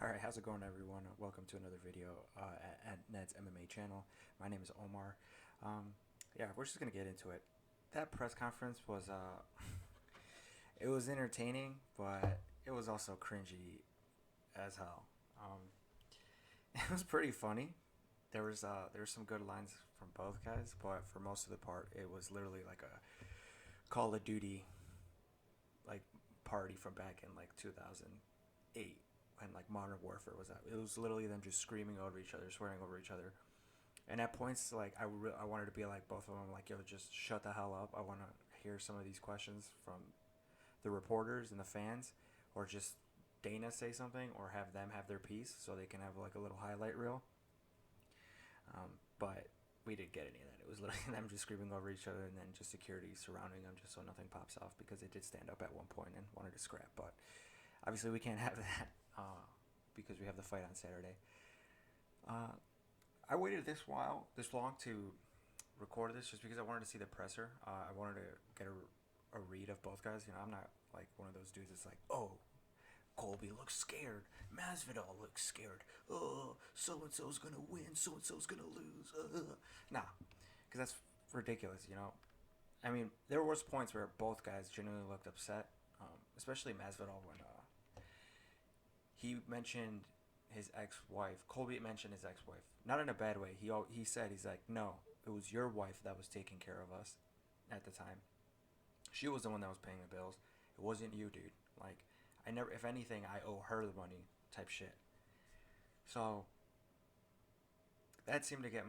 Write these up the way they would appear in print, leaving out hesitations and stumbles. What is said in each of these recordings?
Alright, how's it going, everyone? Welcome to another video at Ned's MMA channel. My name is Omar. Um, yeah, we're just gonna get into it. That press conference was it was entertaining, but it was also cringy as hell. Um, it was pretty funny. There was some good lines from both guys, but for most of the part, it was literally like a Call of Duty like party from back in like 2008 when like Modern Warfare was out. It was literally them just screaming over each other, swearing over each other. And at points, like I wanted to be like both of them, like yo, just shut the hell up. I want to hear some of these questions from the reporters and the fans, or just Dana say something, or have them have their piece so they can have like a little highlight reel. But we didn't get any of that. It was literally them just screaming over each other, and then just security surrounding them, just so nothing pops off because they did stand up at one point and wanted to scrap. But obviously, we can't have that because we have the fight on Saturday. Uh, I waited this long to record this just because I wanted to see the presser. I wanted to get a read of both guys. You know, I'm not like one of those dudes that's like, oh, Colby looks scared. Masvidal looks scared. Oh, so and so's gonna win. So and so's gonna lose. Nah, because that's ridiculous. You know, I mean, there was points where both guys genuinely looked upset, especially Masvidal when he mentioned his ex-wife. Colby mentioned his ex-wife, not in a bad way. He said he's like, no, it was your wife that was taking care of us at the time. She was the one that was paying the bills. It wasn't you, dude. Like, I never. If anything, I owe her the money, type shit. So that seemed to get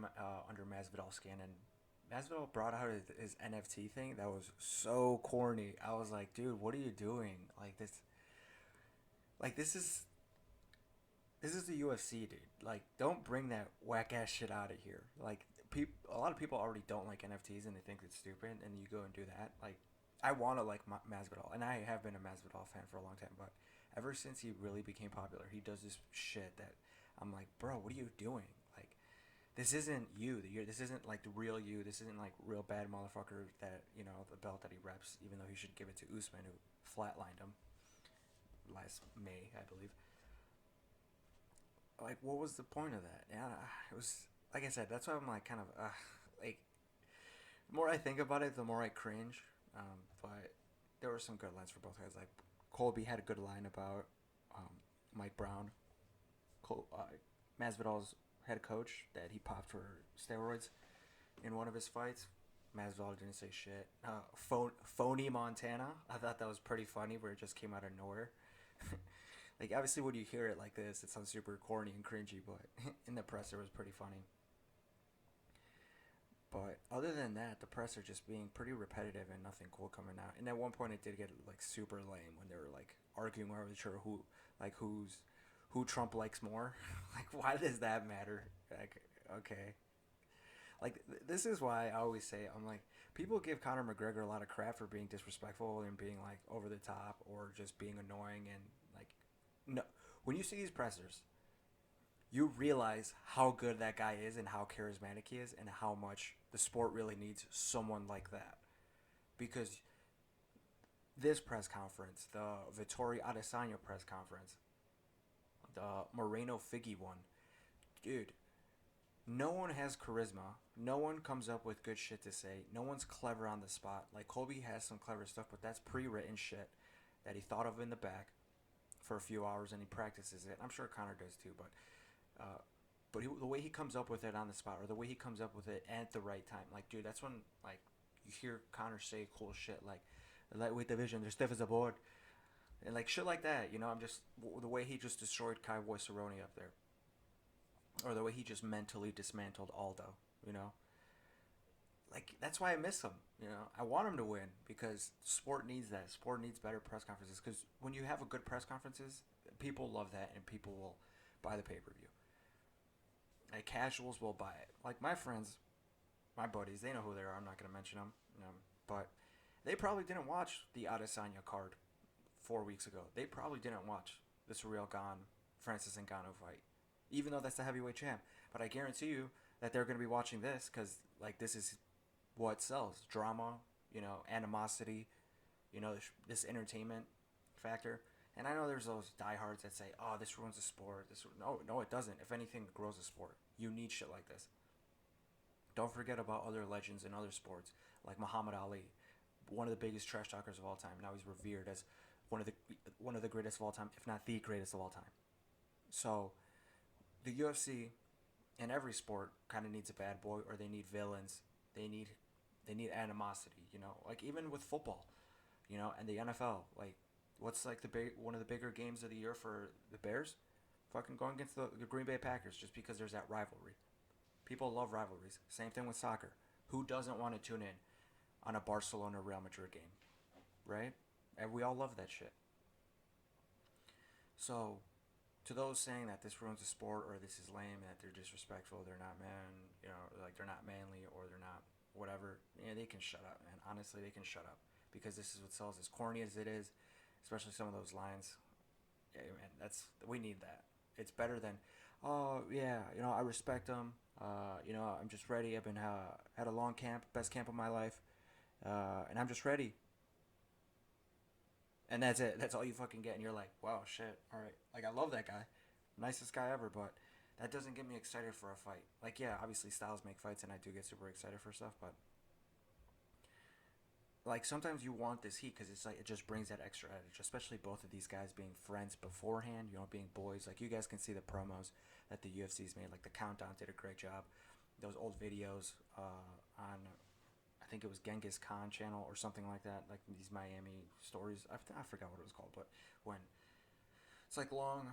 under Masvidal's skin, and Masvidal brought out his NFT thing that was so corny. I was like, dude, what are you doing? Like this is the UFC, dude. Like, don't bring that whack ass shit out of here. Like, a lot of people already don't like NFTs and they think it's stupid, and you go and do that. Like, I want to like Masvidal, and I have been a Masvidal fan for a long time, but ever since he really became popular, he does this shit that I'm like, bro, what are you doing? Like, this isn't you. This isn't like the real you. This isn't like real bad motherfucker that the belt that he reps. Even though he should give it to Usman, who flatlined him last May, I believe. Like, what was the point of that? Yeah, it was like I said. That's why I'm like kind of like the more I think about it, the more I cringe. But there were some good lines for both guys. Like Colby had a good line about Mike Brown, Masvidal's head coach, that he popped for steroids in one of his fights. Masvidal didn't say shit. Phony Montana. I thought that was pretty funny, where it just came out of nowhere. Like, obviously, when you hear it like this, it sounds super corny and cringy, but in the presser, it was pretty funny. But other than that, the presser just being pretty repetitive and nothing cool coming out. And at one point, it did get like super lame when they were like arguing over each other who Trump likes more. Like, why does that matter? Like, okay, like this is why I always say, I'm like, people give Conor McGregor a lot of crap for being disrespectful and being like over the top or just being annoying, and like, no, when you see these pressers, you realize how good that guy is and how charismatic he is and how much the sport really needs someone like that. Because this press conference, the Vittorio Adesanya press conference, the Moreno Figgy one, dude, no one has charisma. No one comes up with good shit to say. No one's clever on the spot. Like, Colby has some clever stuff, but that's pre-written shit that he thought of in the back for a few hours and he practices it. I'm sure Connor does too, uh, the way he comes up with it on the spot, or the way he comes up with it at the right time, like, dude, that's when like you hear Connor say cool shit like the lightweight division, they're stiff as a board, and like shit like that. I'm just the way he just destroyed Kai Boy Cerrone up there, or the way he just mentally dismantled Aldo. You know, like, that's why I miss him. I want him to win because sport needs that. Sport needs better press conferences, because when you have a good press conferences, people love that and people will buy the pay per view. Like, casuals will buy it. Like, my friends, my buddies, they know who they are. I'm not gonna mention them, but they probably didn't watch the Adesanya card 4 weeks ago. They probably didn't watch the Surreal Gone Francis Ngannou fight, even though that's the heavyweight champ. But I guarantee you that they're gonna be watching this because like this is what sells: drama, animosity, this entertainment factor. And I know there's those diehards that say, "Oh, this ruins the sport." No, it doesn't. If anything, it grows the sport. You need shit like this. Don't forget about other legends in other sports, like Muhammad Ali, one of the biggest trash talkers of all time. Now he's revered as one of the one of the greatest of all time, if not the greatest of all time. So the UFC in every sport kind of needs a bad boy, or they need villains. They need they need animosity. Like even with football, and the NFL. Like, what's like one of the bigger games of the year for the Bears? Fucking going against the Green Bay Packers, just because there's that rivalry. People love rivalries. Same thing with soccer. Who doesn't want to tune in on a Barcelona Real Madrid game, right? And we all love that shit. So, to those saying that this ruins the sport, or this is lame, that they're disrespectful, they're not like they're not manly, or they're not whatever, they can shut up, man. Honestly, they can shut up, because this is what sells. As corny as it is, especially some of those lines. Yeah, man, we need that. It's better than, oh yeah, I respect them. I'm just ready. I've been had a long camp, best camp of my life, and I'm just ready. And that's it. That's all you fucking get. And you're like, wow, shit. All right. Like, I love that guy, nicest guy ever. But that doesn't get me excited for a fight. Like, yeah, obviously styles make fights, and I do get super excited for stuff. But like sometimes you want this heat because it's like it just brings that extra edge, especially both of these guys being friends beforehand, being boys. Like, you guys can see the promos that the UFC's made. Like, the Countdown did a great job. Those old videos on, I think it was Genghis Khan channel or something like that, like these Miami stories. I forgot what it was called, but when it's like long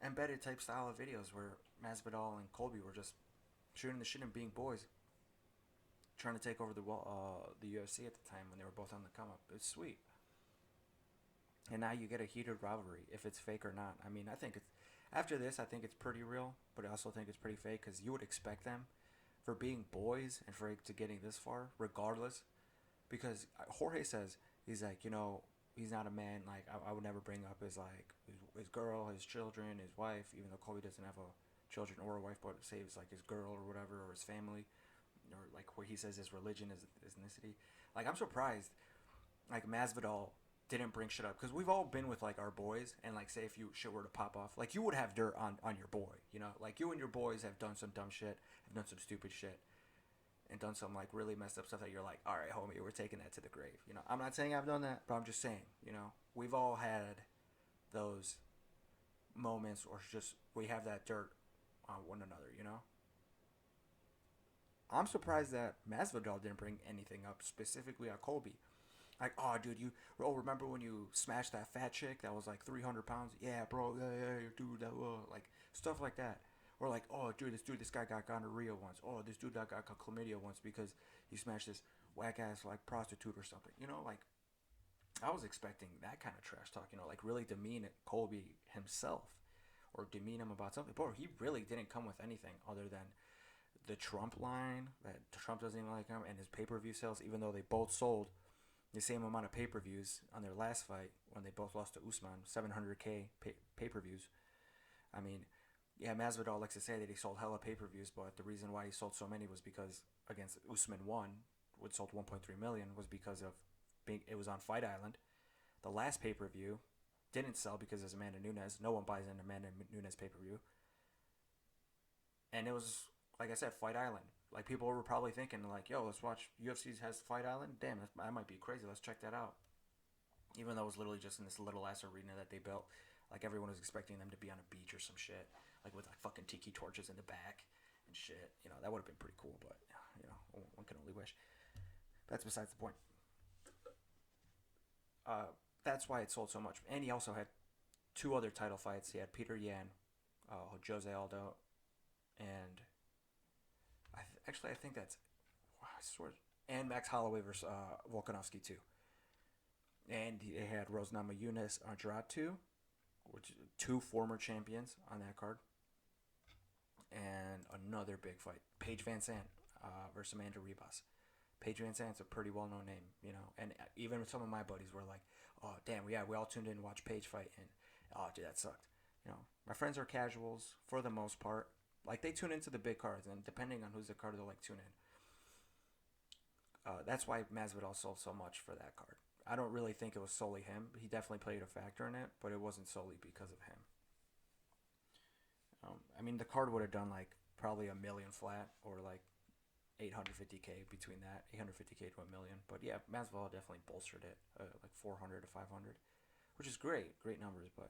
embedded type style of videos where Masvidal and Colby were just shooting the shit and being boys, trying to take over the UFC at the time when they were both on the come up. It's sweet. And now you get a heated rivalry, if it's fake or not. I mean, I think it's after this, I think it's pretty real, but I also think it's pretty fake because you would expect them for being boys and for to getting this far, regardless. Because Jorge says he's like, he's not a man. Like, I would never bring up his girl, his children, his wife, even though Colby doesn't have a children or a wife, but say it's like his girl or whatever, or his family, or like where he says his religion, his ethnicity. Like, I'm surprised, like, Masvidal didn't bring shit up, because we've all been with like our boys, and like, say if you shit were to pop off, like, you would have dirt on your boy, like, you and your boys have done some dumb shit, have done some stupid shit, and done some like really messed up stuff that you're like, all right, homie, we're taking that to the grave. I'm not saying I've done that, but I'm just saying, we've all had those moments, or just we have that dirt on one another. I'm surprised that Masvidal didn't bring anything up specifically on Colby. Like, oh, dude, remember when you smashed that fat chick that was like 300 pounds? Yeah, bro, yeah, dude, that like stuff like that. Or like, oh, dude, this guy got gonorrhea once. Oh, this dude got chlamydia once because he smashed this whack ass like prostitute or something. Like, I was expecting that kind of trash talk. Like, really demean Colby himself, or demean him about something. Bro, he really didn't come with anything other than the Trump line that Trump doesn't even like him, and his pay-per-view sales, even though they both sold the same amount of pay-per-views on their last fight when they both lost to Usman, 700K pay-per-views. I mean, yeah, Masvidal likes to say that he sold hella pay-per-views, but the reason why he sold so many was because against Usman 1, which sold 1.3 million, was because of it was on Fight Island. The last pay-per-view didn't sell because it's Amanda Nunes. No one buys an Amanda Nunes pay-per-view. And it was, like I said, Fight Island. Like, people were probably thinking, like, yo, let's watch UFC has Fight Island. Damn, that might be crazy. Let's check that out. Even though it was literally just in this little ass arena that they built. Like, everyone was expecting them to be on a beach or some shit. Like, with, like, fucking tiki torches in the back and shit. That would have been pretty cool, but, one can only wish. That's besides the point. That's why it sold so much. And he also had 2 other title fights. He had Peter Yan, Jose Aldo, and I think that's, I swear, and Max Holloway versus Volkanovski too. And they had Rose Namajunas Andrade, which 2 former champions on that card, and another big fight, Paige Van Zandt versus Amanda Ribas. Paige Van Zandt's a pretty well-known name, and even some of my buddies were like, oh, damn, we all tuned in and watched Paige fight, and, oh, dude, that sucked. My friends are casuals for the most part. Like, they tune into the big cards, and depending on who's the card, they'll, like, tune in. That's why Masvidal sold so much for that card. I don't really think it was solely him. He definitely played a factor in it, but it wasn't solely because of him. I mean, the card would have done like probably a million flat or like 850K between that, 850K to a million. But yeah, Masvidal definitely bolstered it, like 400 to 500, which is great numbers. But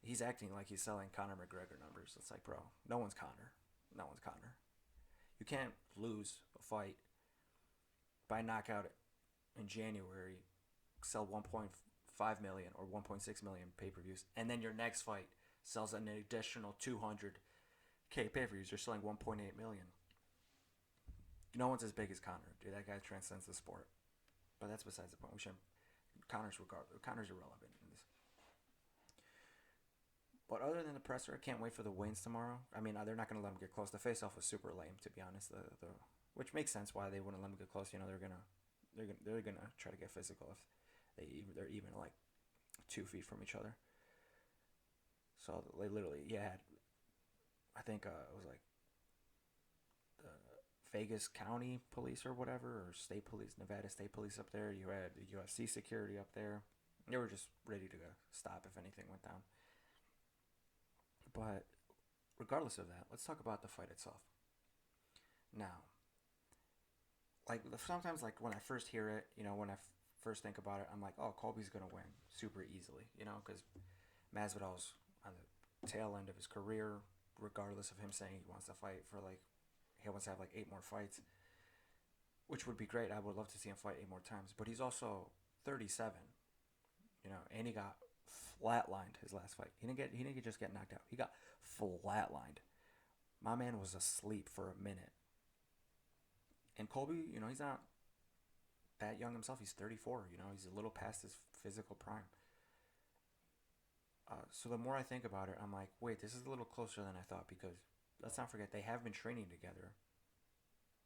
he's acting like he's selling Conor McGregor numbers. It's like, bro, no one's Conor, no one's Conor. You can't lose a fight by knockout in January, sell 1.5 million or 1.6 million pay-per-views, and then your next fight sells an additional 200K pay-per-views. You're selling 1.8 million. No one's as big as Conor, dude. That guy transcends the sport. But that's besides the point. Conor's irrelevant in this. But other than the presser, I can't wait for the wins tomorrow. I mean, they're not going to let him get close. The face-off was super lame, to be honest. Which makes sense why they wouldn't let him get close. You know, they're gonna try to get physical if they're even like 2 feet from each other. So they literally, yeah, I think it was like the Vegas County Police or whatever, or State Police, Nevada State Police up there. You had the UFC security up there. They were just ready to stop if anything went down. But regardless of that, let's talk about the fight itself. Now, like sometimes, like when I first hear it, you know, when I first think about it, I'm like, oh, Colby's gonna win super easily, you know, because Masvidal's on the tail end of his career. Regardless of him saying he wants to fight for like, he wants to have like 8 more fights, which would be great. I would love to see him fight 8 more times. But he's also 37, you know, and he got flatlined his last fight. He didn't just get knocked out. He got flatlined. My man was asleep for a minute. And Colby, you know, he's not that young himself. He's 34. You know, he's a little past his physical prime. So the more I think about it, I'm like, wait, this is a little closer than I thought, because let's not forget they have been training together,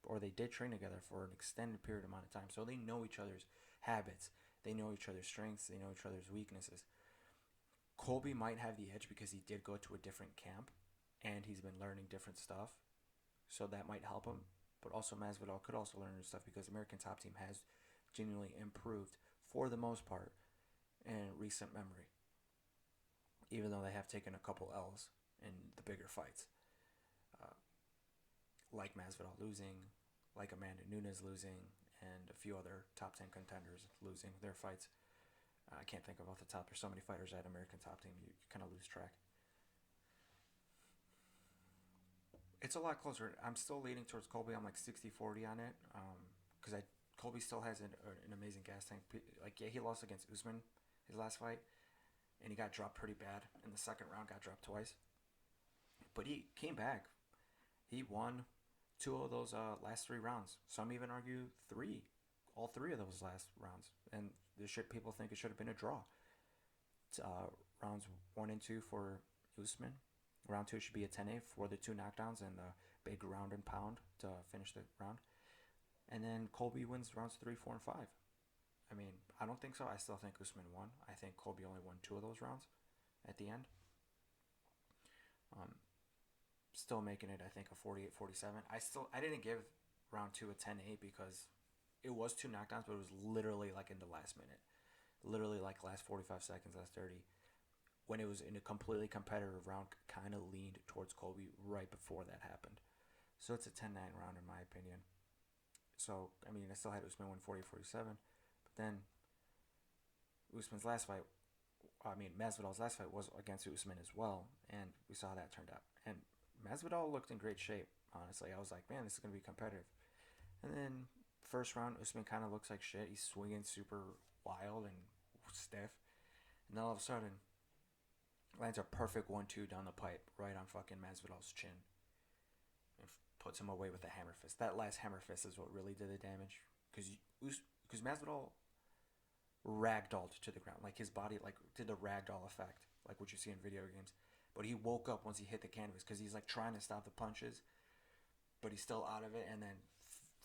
or they did train together for an extended period amount of time. So they know each other's habits. They know each other's strengths. They know each other's weaknesses. Colby might have the edge because he did go to a different camp and he's been learning different stuff. So that might help him. But also Masvidal could also learn new stuff because American Top Team has genuinely improved for the most part in recent memory. Even though they have taken a couple L's in the bigger fights. Like Masvidal losing, like Amanda Nunes losing, and a few other top 10 contenders losing their fights. I can't think of off the top. There's so many fighters at American Top Team, you kind of lose track. It's a lot closer. I'm still leaning towards Colby. I'm like 60-40 on it, because Colby still has an amazing gas tank. Like, yeah, he lost against Usman his last fight, and he got dropped pretty bad in the second round. Got dropped twice, but he came back. He won 2 of those last 3 rounds. Some even argue 3, all 3 of those last rounds, and people think it should have been a draw. Rounds 1 and 2 for Usman. Round 2 should be a 10-8 for the 2 knockdowns and the big round and pound to finish the round. And then Colby wins rounds 3, 4, and 5. I mean, I don't think so. I still think Usman won. I think Colby only won 2 of those rounds at the end. Still making it, I think, a 48-47. I didn't give round 2 a 10-8 because it was 2 knockdowns, but it was literally like in the last minute. Literally like last 45 seconds, last 30. When it was in a completely competitive round, kind of leaned towards Colby right before that happened. So it's a 10-9 round in my opinion. So, I mean, I still had Usman win 48-47. But then Masvidal's last fight was against Usman as well. And we saw how that turned out. And Masvidal looked in great shape, honestly. I was like, man, this is going to be competitive. And then first round, Usman kind of looks like shit. He's swinging super wild and stiff. And then all of a sudden, lands a perfect 1-2 down the pipe right on fucking Masvidal's chin. And puts him away with a hammer fist. That last hammer fist is what really did the damage. Because Masvidal ragdolled to the ground. Like his body did the ragdoll effect. Like what you see in video games. But he woke up once he hit the canvas because he's like trying to stop the punches. But he's still out of it. And then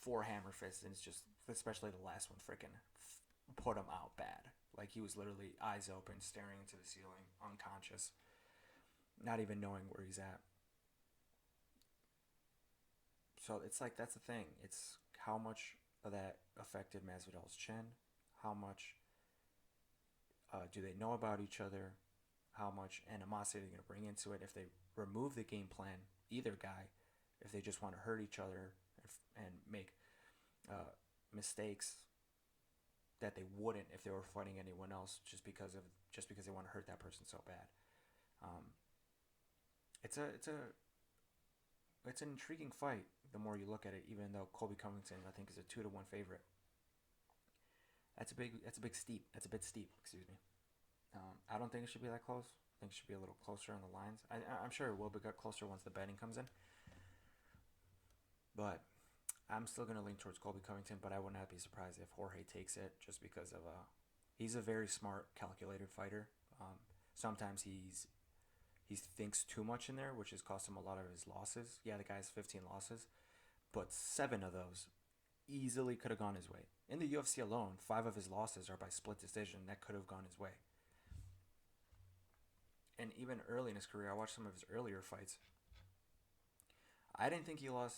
4 hammer fists. And it's just, especially the last one, freaking put him out bad. Like he was literally eyes open, staring into the ceiling, unconscious. Not even knowing where he's at. So it's like, that's the thing. It's how much of that affected Masvidal's chin. How much Do they know about each other? How much animosity are they going to bring into it if they remove the game plan, either guy, if they just want to hurt each other and make mistakes that they wouldn't if they were fighting anyone else just because they want to hurt that person so bad. Um, it's an intriguing fight the more you look at it. Even though Colby Covington I think is a 2-1 favorite, that's a bit steep. Excuse me. I don't think it should be that close. I think it should be a little closer on the lines. I'm sure it will get closer once the betting comes in. But I'm still going to lean towards Colby Covington, but I would not be surprised if Jorge takes it just because of he's a very smart, calculated fighter. Sometimes he thinks too much in there, which has cost him a lot of his losses. Yeah, the guy has 15 losses, but 7 of those easily could have gone his way. In the UFC alone, 5 of his losses are by split decision that could have gone his way. And even early in his career, I watched some of his earlier fights. I didn't think he lost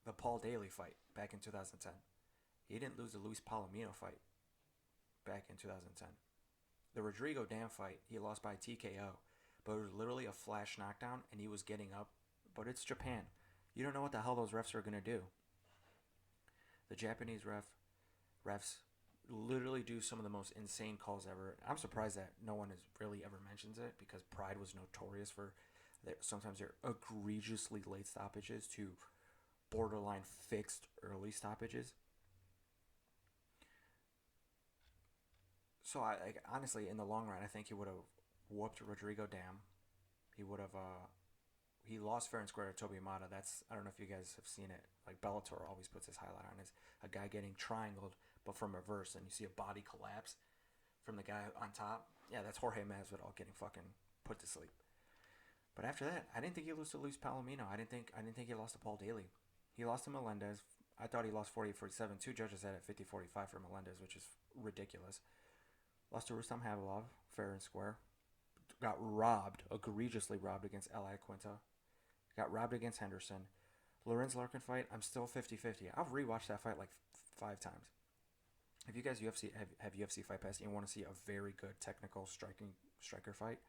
the Paul Daly fight back in 2010. He didn't lose the Luis Palomino fight back in 2010. The Rodrigo Dam fight, he lost by TKO, but it was literally a flash knockdown, and he was getting up. But it's Japan. You don't know what the hell those refs are going to do. The Japanese refs literally do some of the most insane calls ever. I'm surprised that no one has really ever mentions it because Pride was notorious for sometimes their egregiously late stoppages to borderline fixed early stoppages. So honestly, in the long run, I think he would have whooped Rodrigo Dam. He would have he lost fair and square to Toby Mata. That's I don't know if you guys have seen it. Like Bellator always puts his highlight on is a guy getting triangled but from reverse, and you see a body collapse from the guy on top. Yeah, that's Jorge Masvidal getting fucking put to sleep. But after that, I didn't think he lost to Luis Palomino. I didn't think he lost to Paul Daly. He lost to Melendez. I thought he lost 48-47. 2 judges had it 50-45 for Melendez, which is ridiculous. Lost to Rustam Habilov, fair and square. Got robbed, egregiously robbed against Eli Quinta. Got robbed against Henderson. Lorenz Larkin fight, I'm still 50-50. I've rewatched that fight like 5 times. If you guys have UFC Fight Pass and you want to see a very good technical striker fight,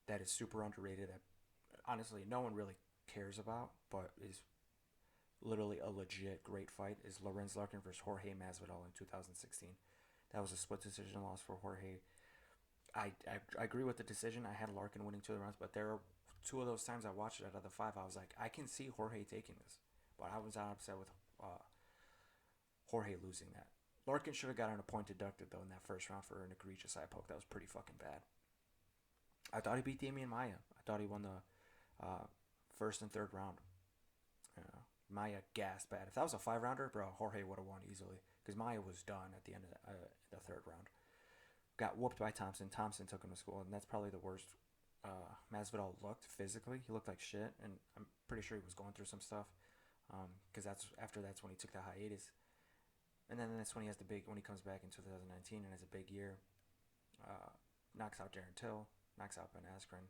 that is super underrated, that honestly no one really cares about, but is literally a legit great fight, is Lorenz Larkin versus Jorge Masvidal in 2016. That was a split decision loss for Jorge. I agree with the decision. I had Larkin winning 2 of the rounds, but there are 2 of those times I watched it out of the 5. I was like, I can see Jorge taking this, but I was not upset with Jorge losing that. Larkin should have gotten a point deducted though in that first round for an egregious eye poke. That was pretty fucking bad. I thought he beat Damian Maia. I thought he won the first and third round. Maia gassed bad. If that was a 5-rounder, bro, Jorge would have won easily because Maia was done at the end of the third round. Got whooped by Thompson. Thompson took him to school, and that's probably the worst Masvidal looked physically. He looked like shit, and I'm pretty sure he was going through some stuff because that's when he took the hiatus. And then that's when when he comes back in 2019 and has a big year. Knocks out Darren Till, knocks out Ben Askren,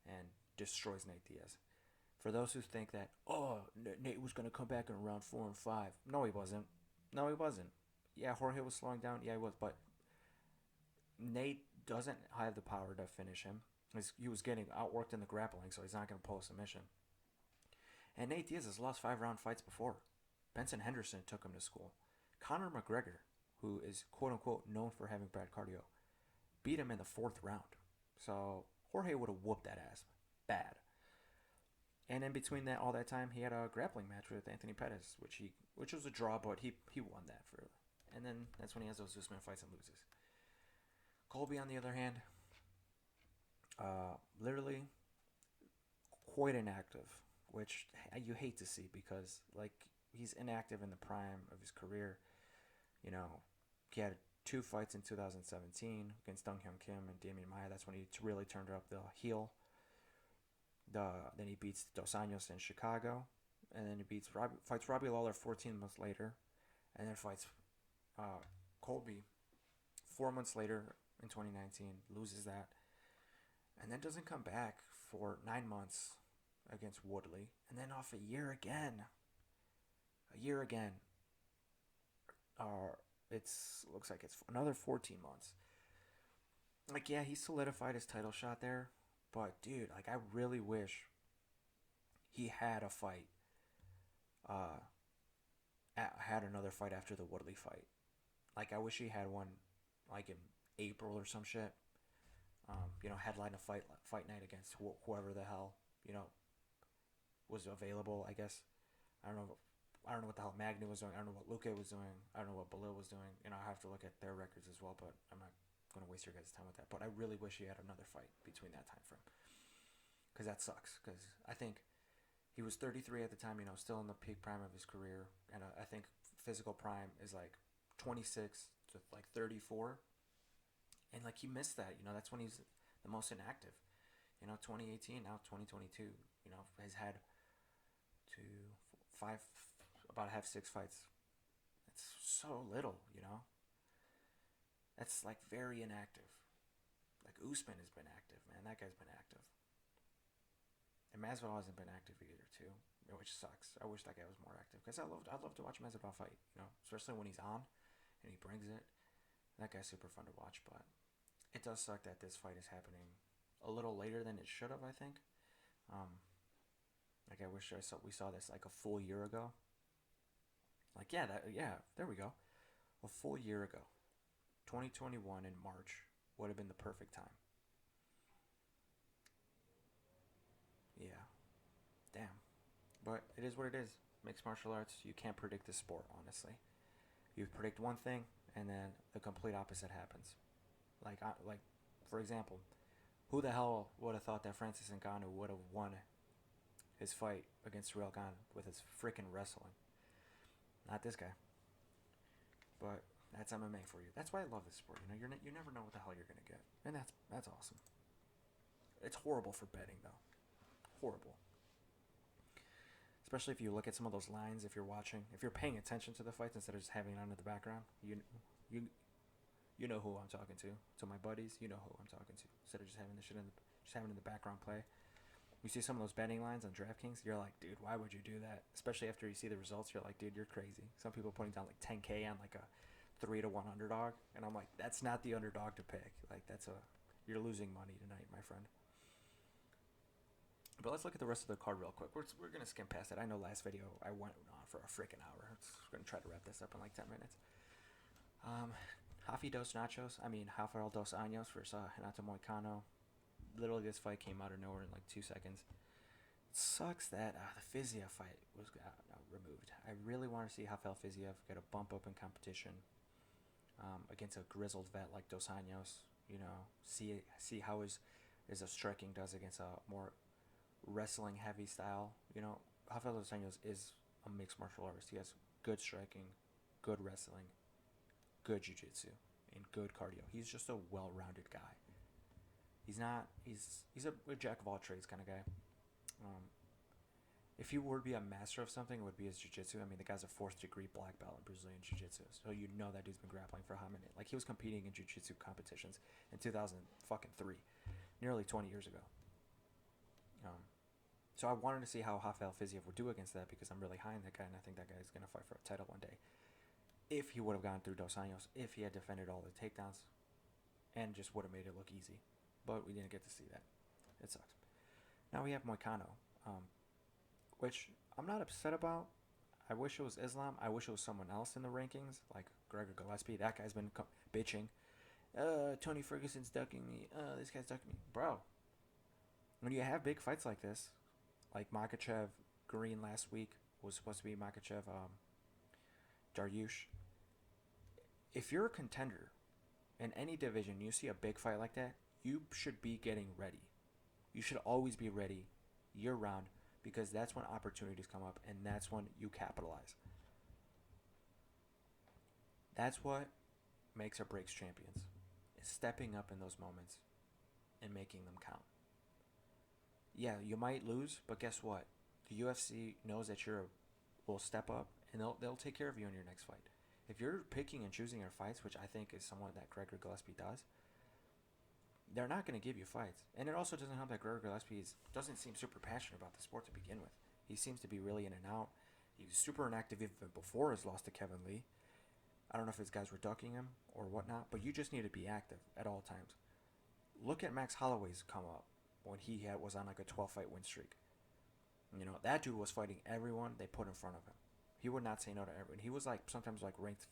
and destroys Nate Diaz. For those who think that, Nate was going to come back in round 4 and 5. No, he wasn't. Yeah, Jorge was slowing down. Yeah, he was. But Nate doesn't have the power to finish him. He was getting outworked in the grappling, so he's not going to pull a submission. And Nate Diaz has lost 5-round fights before. Benson Henderson took him to school. Conor McGregor, who is quote-unquote known for having bad cardio, beat him in the 4th round. So Jorge would have whooped that ass bad. And in between all that time, he had a grappling match with Anthony Pettis, which was a draw, but he won that for. And then that's when he has those Usman fights and loses. Colby, on the other hand, literally quite inactive, which you hate to see because like he's inactive in the prime of his career. You know, he had 2 fights in 2017 against Dong Hyun Kim and Damian Maia. That's when he really turned up the heel. Then he beats Dos Anjos in Chicago, and then he fights Robbie Lawler 14 months later, and then fights Colby 4 months later in 2019, loses that, and then doesn't come back for 9 months against Woodley, and then off a year again it's looks like it's another 14 months. Like, yeah, he solidified his title shot there, but dude, like, I really wish he had a fight, uh, had another fight after the Woodley fight. Like, I wish he had one, like in April or some shit. Headline a fight night against whoever the hell you know was available. I guess I don't know. I don't know what the hell Magny was doing. I don't know what Luque was doing. I don't know what Belil was doing. I have to look at their records as well, but I'm not going to waste your guys' time with that. But I really wish he had another fight between that time frame, because that sucks. Because I think he was 33 at the time, still in the peak prime of his career, and I think physical prime is like 26 to like 34, and like he missed that. That's when he's the most inactive. 2018, now 2022. Has had two, five, about have 6 fights. That's so little. That's like very inactive. Like Usman has been active, man. That guy's been active. And Masvidal hasn't been active either, too, which sucks. I wish that guy was more active because I'd love to watch Masvidal fight, especially when he's on and he brings it. That guy's super fun to watch, but it does suck that this fight is happening a little later than it should have. I think. Like I wish we saw this like a full year ago. Like there we go, a full year ago, 2021 in March would have been the perfect time. Yeah, damn. But it is what it is. Mixed martial arts, you can't predict the sport, honestly. You predict one thing, and then the complete opposite happens. Like, for example, who the hell would have thought that Francis Ngannou would have won his fight against Real Gan with his freaking wrestling? Not this guy. But that's MMA for you. That's why I love this sport. You never know what the hell you're gonna get, and that's awesome. It's horrible for betting though. Horrible. Especially if you look at some of those lines. If you're paying attention to the fights instead of just having it on in the background, you you know who I'm talking to. To my buddies, you know who I'm talking to. Instead of just having the shit just having it in the background play. You see some of those betting lines on DraftKings, you're like, dude, why would you do that? Especially after you see the results, you're like, dude, you're crazy. Some people are putting down like 10K on like a 3-1 underdog, and I'm like, that's not the underdog to pick. Like you're losing money tonight, my friend. But let's look at the rest of the card real quick. We're gonna skim past it. I know last video I went on for a freaking hour. We're gonna try to wrap this up in like 10 minutes. Rafael dos Anjos versus Renato Moicano. Literally, this fight came out of nowhere in like 2 seconds. It sucks that the Fiziev fight was removed. I really want to see Rafael Fiziev get a bump up in competition against a grizzled vet like Dos Anjos. See how his striking does against a more wrestling heavy style. Rafael Dos Anjos is a mixed martial artist. He has good striking, good wrestling, good jiu-jitsu, and good cardio. He's just a well-rounded guy. He's a jack of all trades kind of guy. If he were to be a master of something, it would be his jiu-jitsu. The guy's a 4th-degree black belt in Brazilian jiu-jitsu, so that dude's been grappling for how many? Like, he was competing in jiu-jitsu competitions in 2003, nearly 20 years ago. So I wanted to see how Rafael Fiziev would do against that because I'm really high on that guy, and I think that guy is going to fight for a title one day. If he would have gone through Dos Anjos, if he had defended all the takedowns, and just would have made it look easy. But we didn't get to see that. It sucks. Now we have Moicano, which I'm not upset about. I wish it was Islam. I wish it was someone else in the rankings, like Gregor Gillespie. That guy's been bitching. Tony Ferguson's ducking me. This guy's ducking me. Bro, when you have big fights like this, like Makhachev Green last week was supposed to be Makhachev Dariush. If you're a contender in any division, you see a big fight like that, you should be getting ready. You should always be ready year round because that's when opportunities come up and that's when you capitalize. That's what makes or breaks champions, is stepping up in those moments and making them count. Yeah, you might lose, but guess what? The UFC knows that will step up and they'll take care of you in your next fight. If you're picking and choosing your fights, which I think is somewhat that Gregor Gillespie does, they're not going to give you fights. And it also doesn't help that Gregor Gillespie doesn't seem super passionate about the sport to begin with. He seems to be really in and out. He was super inactive even before his loss to Kevin Lee. I don't know if his guys were ducking him or whatnot, but you just need to be active at all times. Look at Max Holloway's come up when was on like a 12 fight win streak. You know, that dude was fighting everyone they put in front of him. He would not say no to everyone. He was like sometimes like ranked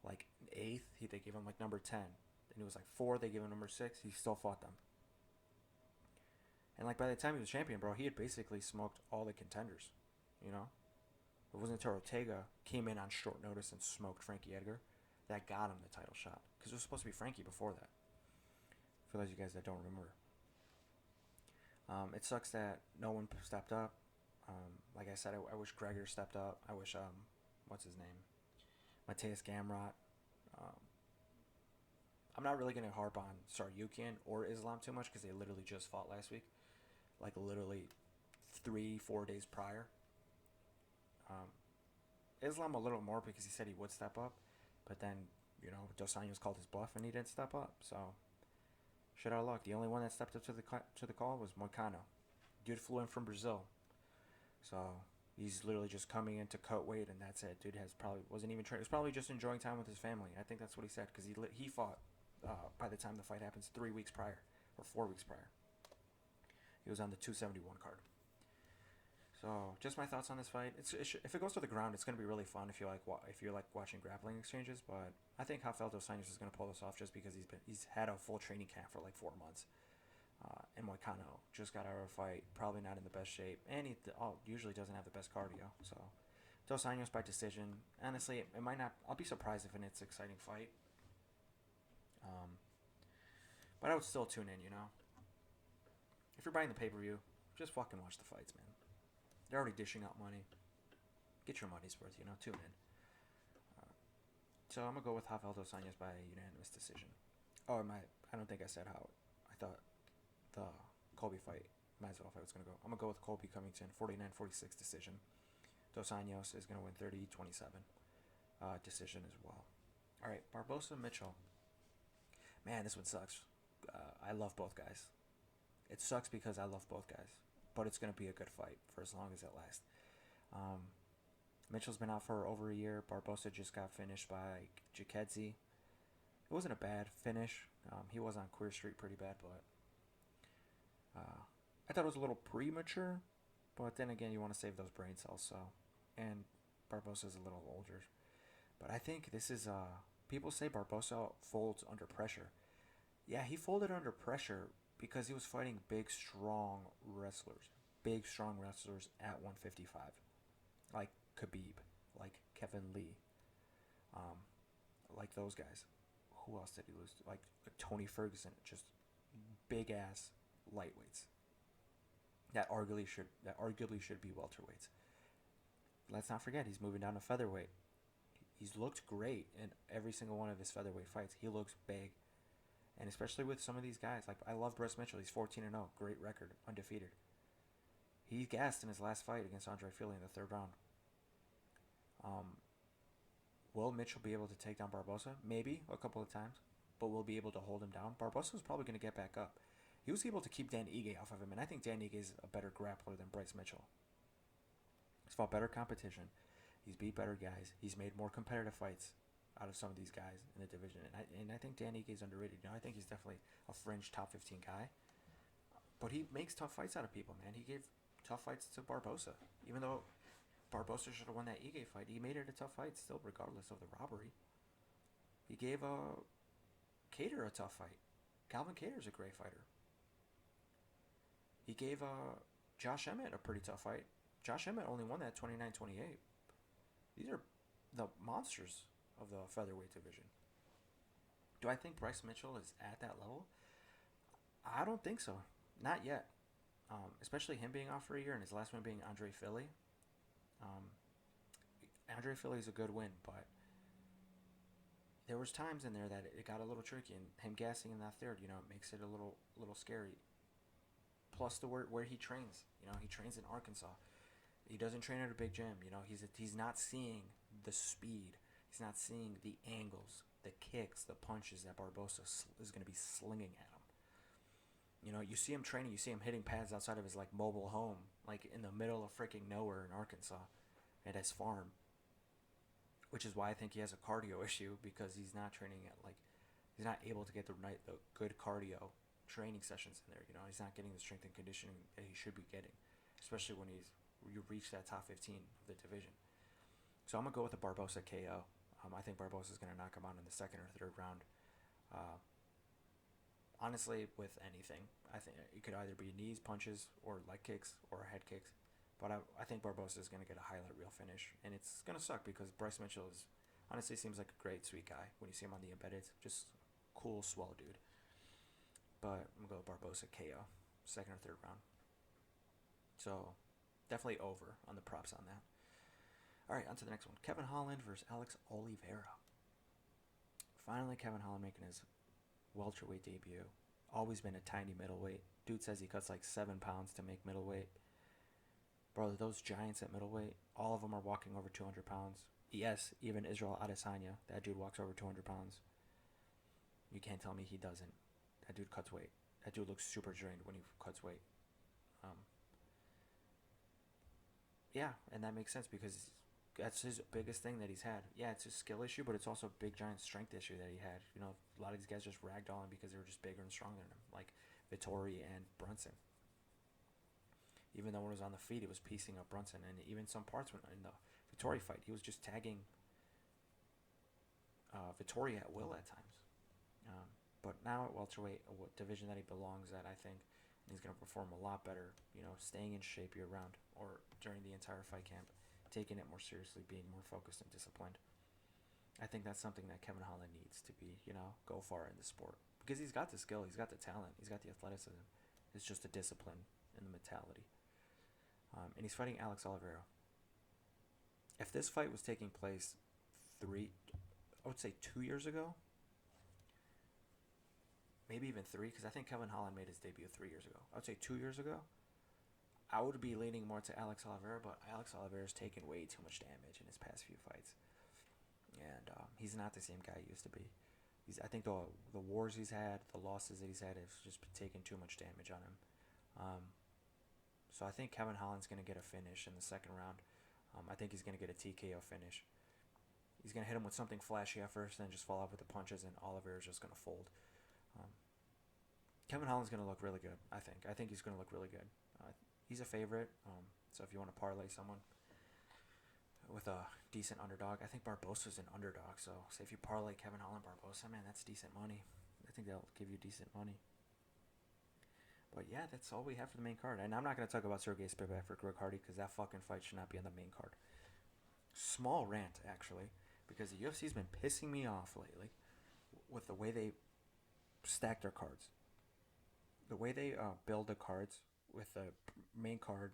like eighth. They gave him like number 10. Then he was like 4. They gave him number 6. He still fought them. And like by the time he was champion, bro, he had basically smoked all the contenders. You know, it wasn't until Ortega came in on short notice and smoked Frankie Edgar that got him the title shot. Because it was supposed to be Frankie before that. For those of you guys that don't remember. It sucks that no one stepped up. Like I said, I wish Gregor stepped up. I wish, what's his name? Mateus Gamrot. I'm not really going to harp on Saryukian or Islam too much because they literally just fought last week. Like literally 3-4 days prior. Islam a little more because he said he would step up. But then, you know, Dos Anjos called his bluff and he didn't step up. So, shit out of luck. The only one that stepped up to the call was Moicano. Dude flew in from Brazil. So, he's literally just coming in to cut weight and that's it. Dude wasn't even training. He was probably just enjoying time with his family. I think that's what he said because he fought by the time the fight happens 3 weeks prior or 4 weeks prior. He was on the 271 card. So, just my thoughts on this fight. If it goes to the ground, it's going to be really fun if you like watching grappling exchanges. But I think Rafael Dos Anjos is going to pull this off just because he's had a full training camp for like 4 months. And Moicano just got out of a fight, probably not in the best shape, and he usually doesn't have the best cardio. So, Dos Anjos by decision. Honestly, it might not. I'll be surprised if it's an exciting fight. But I would still tune in. You know, if you're buying the pay-per-view, just fucking watch the fights, man. They're already dishing out money. Get your money's worth, you know. Tune in. So I'm gonna go with Rafael Dos Anjos by unanimous decision. Oh, I don't think I said how I thought the Colby fight, Masvidal fight was gonna go. I'm gonna go with Colby Covington, 49-46 decision. Dos Anjos is gonna win 30-27 decision as well. All right, Barbosa Mitchell. Man, this one sucks. I love both guys. It sucks because I love both guys. But it's going to be a good fight for as long as it lasts. Mitchell's been out for over a year. Barbosa just got finished by Jakedzi. It wasn't a bad finish. He was on Queer Street pretty bad, but I thought it was a little premature. But then again, you want to save those brain cells. So, and Barbosa's a little older. But I think this is... people say Barbosa folds under pressure. Yeah, he folded under pressure because he was fighting big, strong wrestlers. Big, strong wrestlers at 155. Like Khabib. Like Kevin Lee. Like those guys. Who else did he lose to? Like Tony Ferguson. Just big-ass lightweights. That arguably should be welterweights. Let's not forget, he's moving down to featherweight. He's looked great in every single one of his featherweight fights. He looks big. And especially with some of these guys. Like, I love Bryce Mitchell. He's 14-0. Great record. Undefeated. He gassed in his last fight against Andre Fili in the 3rd round. Will Mitchell be able to take down Barbosa? Maybe a couple of times. But will be able to hold him down? Barbosa's probably going to get back up. He was able to keep Dan Ige off of him. And I think Dan Ige is a better grappler than Bryce Mitchell. He's fought better competition. He's beat better guys. He's made more competitive fights out of some of these guys in the division. And I think Dan Ige is underrated. You know, I think he's definitely a fringe top 15 guy. But he makes tough fights out of people, man. He gave tough fights to Barbosa. Even though Barbosa should have won that Ige fight, he made it a tough fight still, regardless of the robbery. He gave Cater a tough fight. Calvin Cater's a great fighter. He gave Josh Emmett a pretty tough fight. Josh Emmett only won that 29-28. These are the monsters of the featherweight division. Do I think Bryce Mitchell is at that level? I don't think so. Not yet. Especially him being off for a year and his last one being Andre Fili. Andre Fili is a good win, but there was times in there that it got a little tricky, and him gassing in that 3rd, you know, it makes it a little scary. Plus where he trains, you know, he trains in Arkansas. He doesn't train at a big gym, you know. He's not seeing the speed. He's not seeing the angles, the kicks, the punches that Barbosa is going to be slinging at him. You know, you see him training, you see him hitting pads outside of his, like, mobile home, like, in the middle of freaking nowhere in Arkansas, at his farm. which is why I think he has a cardio issue because he's not training at he's not able to get the good cardio training sessions in there. You know, he's not getting the strength and conditioning that he should be getting, especially when you reach that top 15 of the division. So I'm gonna go with a Barbosa KO. I think Barbosa is gonna knock him out in the second or third round. Honestly, with anything, I think it could either be knees, punches, or leg kicks, or head kicks. But I think Barbosa is going to get a highlight reel finish. And it's going to suck because Bryce Mitchell honestly seems like a great, sweet guy when you see him on the embedded. Just cool, swell dude. But I'm going to go Barbosa KO, second or third round. So definitely over on the props on that. All right, on to the next one. Kevin Holland versus Alex Oliveira. Finally, Kevin Holland making his welterweight debut. Always been a tiny middleweight. Dude says he cuts like 7 pounds to make middleweight. Bro, those giants at middleweight, all of them are walking over 200 pounds. Yes, even Israel Adesanya, that dude walks over 200 pounds. You can't tell me he doesn't. That dude cuts weight. That dude looks super drained when he cuts weight. Yeah, and that makes sense because that's his biggest thing that he's had. Yeah, it's a skill issue, but it's also a big giant strength issue that he had. You know, a lot of these guys just ragged on him because they were just bigger and stronger than him, like Vittori and Brunson. Even though when he was on the feet, he was piecing up Brunson, and even some parts when in the Vittori fight, he was just tagging Vittori at will at times. But now at welterweight, a division that he belongs at, I think, and he's going to perform a lot better. You know, staying in shape year round or during the entire fight camp, taking it more seriously, being more focused and disciplined. I think that's something that Kevin Holland needs to be, you know, go far in the sport because he's got the skill, he's got the talent, he's got the athleticism. It's just the discipline and the mentality. And he's fighting Alex Oliveira. If this fight was taking place I would say 2 years ago, maybe even 3, because I think Kevin Holland made his debut 3 years ago. I would say 2 years ago, I would be leaning more to Alex Oliveira, but Alex Oliveira's taken way too much damage in his past few fights. And he's not the same guy he used to be. I think the wars he's had, the losses that he's had, have just taken too much damage on him. So I think Kevin Holland's going to get a finish in the second round. I think he's going to get a TKO finish. He's going to hit him with something flashy at first, then just fall off with the punches, and Oliveira's just going to fold. Kevin Holland's going to look really good, I think. I think he's going to look really good. He's a favorite, so if you want to parlay someone with a decent underdog, I think Barbosa's an underdog, so say if you parlay Kevin Holland Barbosa, man, that's decent money. I think they'll give you decent money. But yeah, that's all we have for the main card. And I'm not going to talk about Sergey Spivak for Greg Hardy because that fucking fight should not be on the main card. Small rant, actually, because the UFC's been pissing me off lately with the way they stack their cards. The way they build the cards with the main card,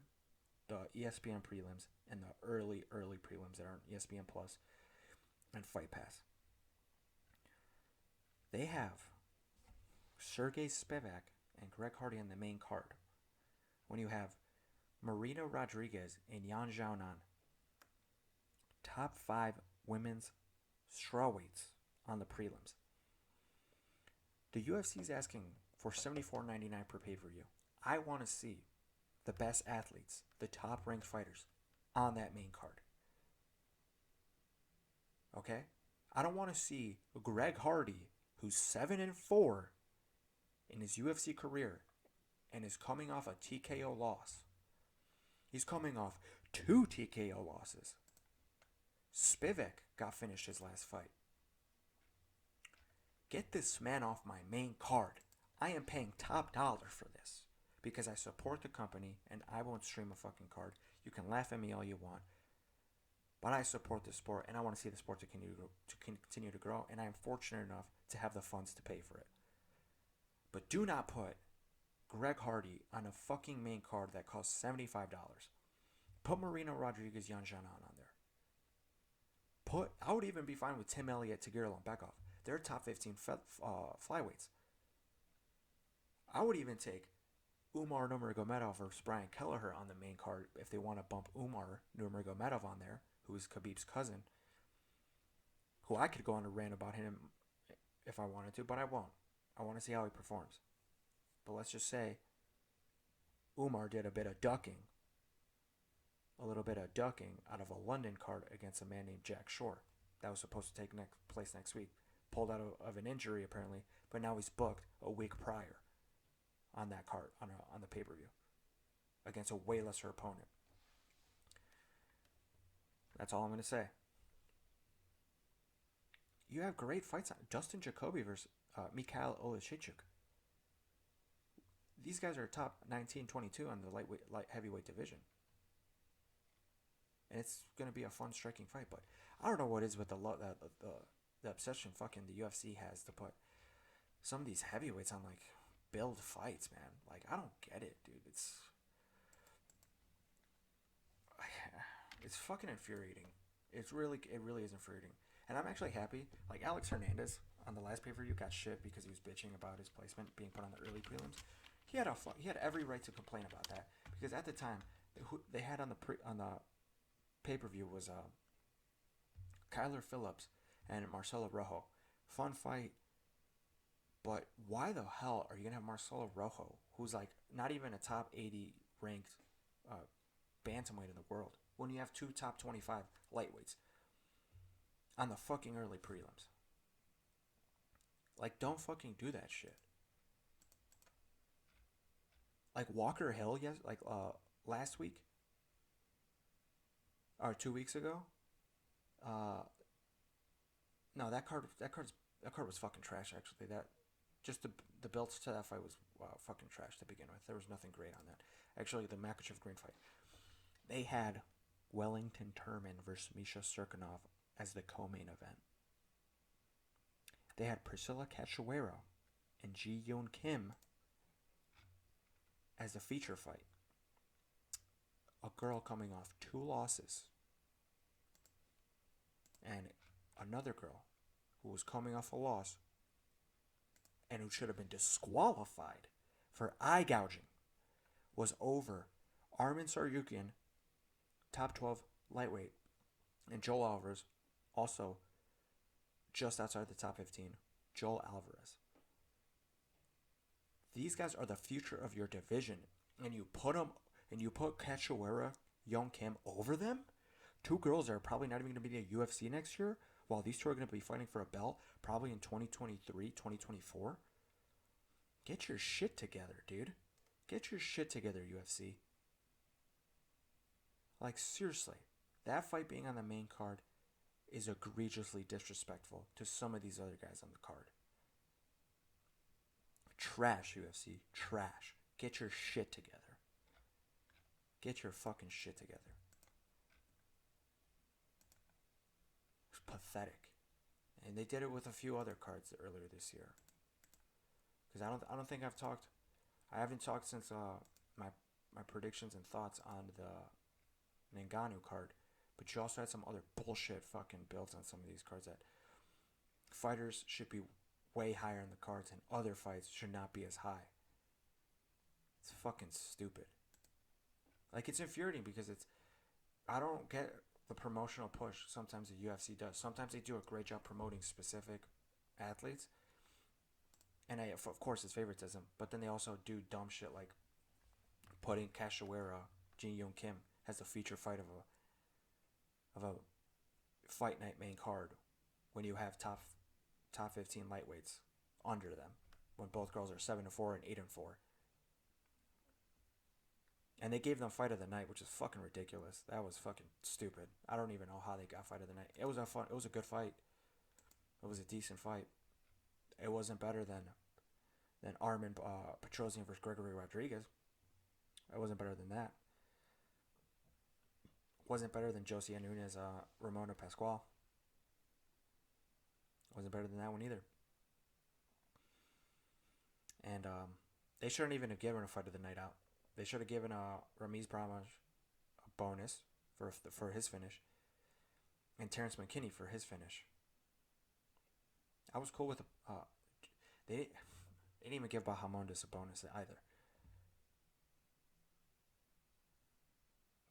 the ESPN prelims, and the early prelims that are on ESPN Plus and Fight Pass. They have Sergey Spivak and Greg Hardy on the main card. When you have Marina Rodriguez and Yan Xiaonan, top 5 women's strawweights on the prelims. The UFC is asking for $74.99 per pay-per-view. I want to see the best athletes, the top-ranked fighters, on that main card. Okay? I don't want to see Greg Hardy, who's 7-4 in his UFC career and is coming off a TKO loss. He's coming off 2 TKO losses. Spivak got finished his last fight. Get this man off my main card. I am paying top dollar for this because I support the company and I won't stream a fucking card. You can laugh at me all you want, but I support the sport and I want to see the sport to continue to grow, and I am fortunate enough to have the funds to pay for it. But do not put Greg Hardy on a fucking main card that costs $75. Put Marina Rodriguez, Yan Xiaonan on there. I would even be fine with Tim Elliott, Tagir Bekov. They're top 15 flyweights. I would even take Umar Nurmagomedov versus Brian Kelleher on the main card if they want to bump Umar Nurmagomedov on there, who is Khabib's cousin, who I could go on a rant about him if I wanted to, but I won't. I want to see how he performs. But let's just say Umar did a little bit of ducking out of a London card against a man named Jack Shore. that was supposed to take place next week. Pulled out of an injury apparently, but now he's booked a week prior on that card on the pay-per-view against a way lesser opponent. That's all I'm going to say. You have great fights on Dustin Jacoby versus Mikhail Oleksiejczuk. These guys are top 19-22 on the light heavyweight division. And it's going to be a fun striking fight, but I don't know what is with the obsession fucking the UFC has to put some of these heavyweights on like build fights, man. Like I don't get it, dude. It's fucking infuriating. It really is infuriating. And I'm actually happy. Like Alex Hernandez on the last pay-per-view got shit because he was bitching about his placement being put on the early prelims. He had every right to complain about that because at the time they had on the pay-per-view was Kyler Phillips and Marcelo Rojo. Fun fight. But why the hell are you gonna have Marcelo Rojo, who's like not even a top 80 ranked bantamweight in the world, when you have two top 25 lightweights on the fucking early prelims? Like, don't fucking do that shit. Like Walker Hill, last week or 2 weeks ago. No, that card was fucking trash. Actually, just the build to that fight was fucking trash to begin with. There was nothing great on that. Actually, the Makachev Green fight, they had Wellington Turman versus Misha Serkinov as the co-main event. They had Priscilla Cachoeira and Ji Yoon Kim as the feature fight. A girl coming off 2 losses and another girl who was coming off a loss and who should have been disqualified for eye gouging was over Armin Tsarukyan, top 12 lightweight, and Joel Alvarez, also just outside the top 15, Joel Alvarez. These guys are the future of your division, and you put Cachoeira, Young Kim over them? 2 girls that are probably not even going to be in the UFC next year, while these 2 are going to be fighting for a belt probably in 2023, 2024. Get your shit together, dude. Get your shit together, UFC. Like, seriously, that fight being on the main card is egregiously disrespectful to some of these other guys on the card. Trash, UFC. Trash. Get your shit together. Get your fucking shit together. It's pathetic. And they did it with a few other cards earlier this year. Because I don't think I haven't talked since my predictions and thoughts on the Ngannou card. But you also had some other bullshit fucking builds on some of these cards that fighters should be way higher in the cards and other fights should not be as high. It's fucking stupid. Like, it's infuriating because I don't get the promotional push sometimes the UFC does. Sometimes they do a great job promoting specific athletes. And of course it's favoritism, but then they also do dumb shit like putting Cachoeira, Jin Yoon Kim as the feature fight of a fight night main card when you have top 15 lightweights under them, when both girls are 7-4 and 8-4. And they gave them fight of the night, which is fucking ridiculous. That was fucking stupid. I don't even know how they got fight of the night. It was a good fight. It was a decent fight. It wasn't better than Armin Petrosian versus Gregory Rodriguez. It wasn't better than that. It wasn't better than Josie Nunez, Ramona Pascual. It wasn't better than that one either. And they shouldn't even have given a fight of the night out. They should have given Ramiz Brahimaj a bonus for his finish, and Terrence McKinney for his finish. I was cool with they didn't even give Bahamondes a bonus either.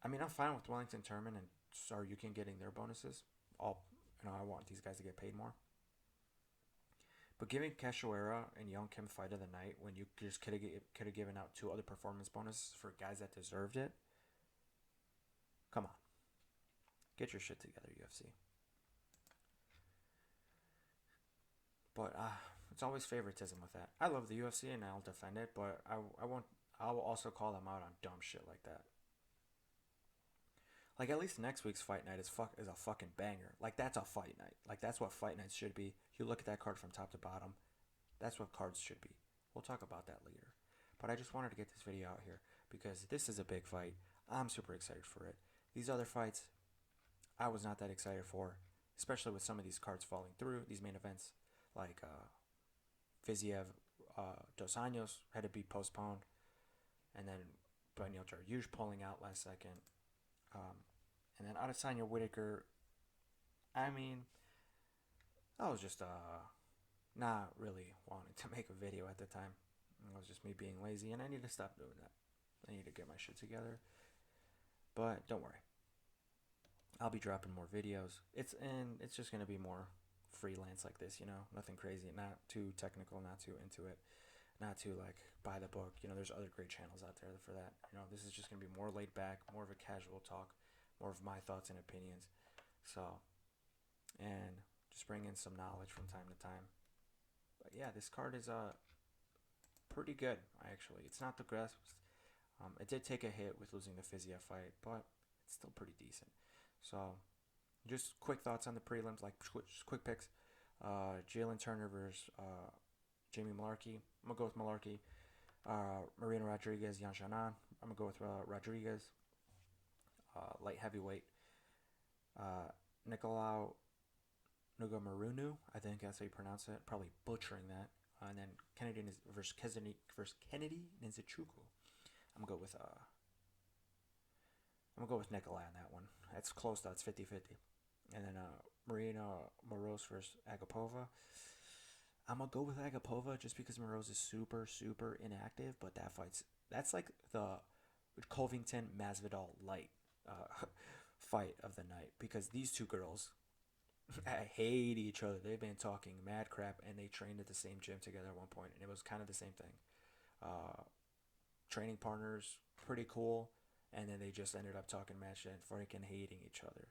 I mean, I'm fine with Wellington Turman and Tsarukyan getting their bonuses. I want these guys to get paid more. But giving Cachoeira and Young Kim fight of the night when you just could have given out 2 other performance bonuses for guys that deserved it. Come on. Get your shit together, UFC. But it's always favoritism with that. I love the UFC and I'll defend it, but I won't. I will also call them out on dumb shit like that. Like at least next week's fight night is a fucking banger. Like that's a fight night. Like that's what fight nights should be. You look at that card from top to bottom. That's what cards should be. We'll talk about that later. But I just wanted to get this video out here because this is a big fight. I'm super excited for it. These other fights, I was not that excited for, especially with some of these cards falling through. These main events, like Fiziev, Dos Anjos, had to be postponed, and then Daniel Jarjuj pulling out last second. And then Adesanya Whitaker, I mean, I was just not really wanting to make a video at the time. It was just me being lazy, and I need to stop doing that. I need to get my shit together. But don't worry, I'll be dropping more videos. It's just gonna be more freelance like this, nothing crazy, not too technical, not too into it, not too like by the book. There's other great channels out there for that. This is just gonna be more laid back, more of a casual talk, more of my thoughts and opinions. So, and just bring in some knowledge from time to time. But yeah, this card is pretty good actually. It's not the best. It did take a hit with losing the Fiziev fight, but it's still pretty decent. So, just quick thoughts on the prelims, like just quick picks. Jalen Turner versus Jamie Malarkey. I'm gonna go with Malarkey. Marina Rodriguez, Yan Xiaonan. I'm gonna go with Rodriguez. Light heavyweight. Nicolau Nugamarunu, I think that's how you pronounce it. Probably butchering that. And then Kennedy versus Kennedy Nzechukwu. I'm gonna go with Nikolai on that one. That's close though. It's 50-50. And then Marina Moroz versus Agapova. I'm gonna go with Agapova just because Moroz is super, super inactive. But that's like the Covington Masvidal light fight of the night, because these two girls I hate each other. They've been talking mad crap, and they trained at the same gym together at one point, and it was kind of the same thing. Training partners, pretty cool, and then they just ended up talking mad shit and freaking hating each other.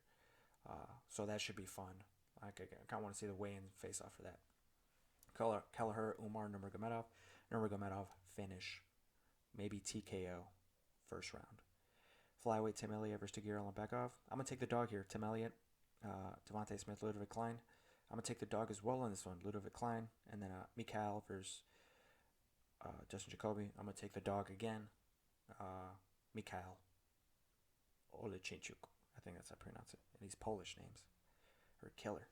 So that should be fun. I kind of want to see the weigh-in face-off for that. Kelleher, Umar Nurmagomedov. Nurmagomedov finish, maybe TKO, first round. Flyweight Tim Elliott versus Tagir Ulanbekov. I'm gonna take the dog here. Tim Elliott. Devontae Smith, Ludovic Klein. I'm going to take the dog as well in this one, Ludovic Klein. And then Mikhail versus Justin Jacoby. I'm going to take the dog again, Mikhail Olejniczuk. I think that's how I pronounce it. And these Polish names are killer.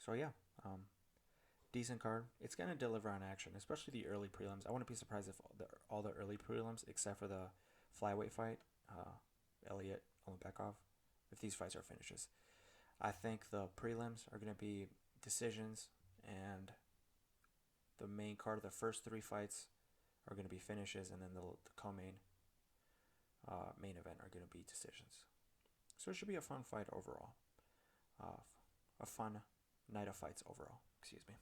So yeah, decent card. It's going to deliver on action, especially the early prelims. I wouldn't be surprised if all the early prelims, except for the flyweight fight, Elliott Ulanbekov, if these fights are finishes. I think the prelims are going to be decisions, and the main card of the first three fights are going to be finishes, and then the co-main main event are going to be decisions. So it should be a fun fight overall. A fun night of fights overall. Excuse me.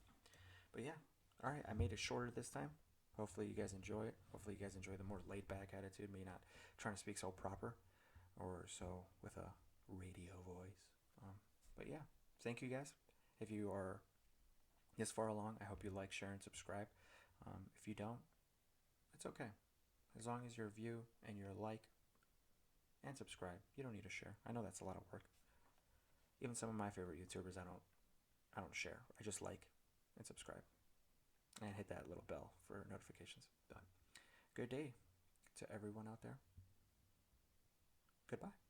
But yeah, all right, I made it shorter this time. Hopefully you guys enjoy it. Hopefully you guys enjoy the more laid-back attitude, me not trying to speak so proper or so with a radio voice. But yeah, thank you guys. If you are this far along, I hope you like, share, and subscribe. If you don't, it's okay. As long as your view and your like and subscribe, you don't need to share. I know that's a lot of work. Even some of my favorite YouTubers, I don't share. I just like and subscribe and hit that little bell for notifications. Done. Good day to everyone out there. Goodbye.